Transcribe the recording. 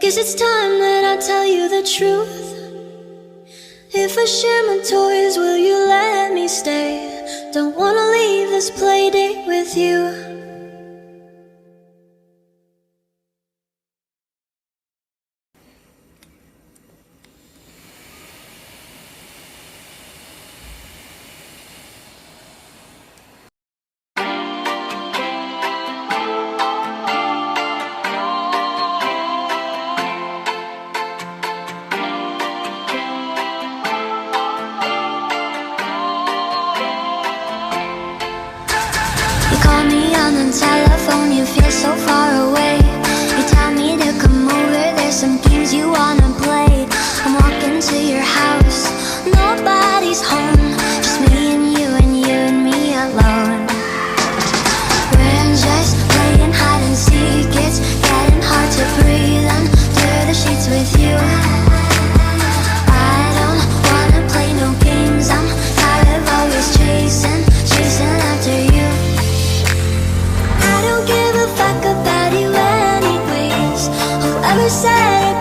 Guess it's time that I tell you the truth. If I share my toys, will you let me stay? Don't wanna leave this play date with you. You call me on the telephone, you feel so far away. You tell me to come over, there's some games you wanna play. I'm walking to your house, nobody's home, just me and you and me alone. We're just playing hide and seek, it's getting hard to breathe under the sheets with you. I don't wanna play no games, I'm tired of always chasing after you. I don't give a fuck about you anyways. Whoever said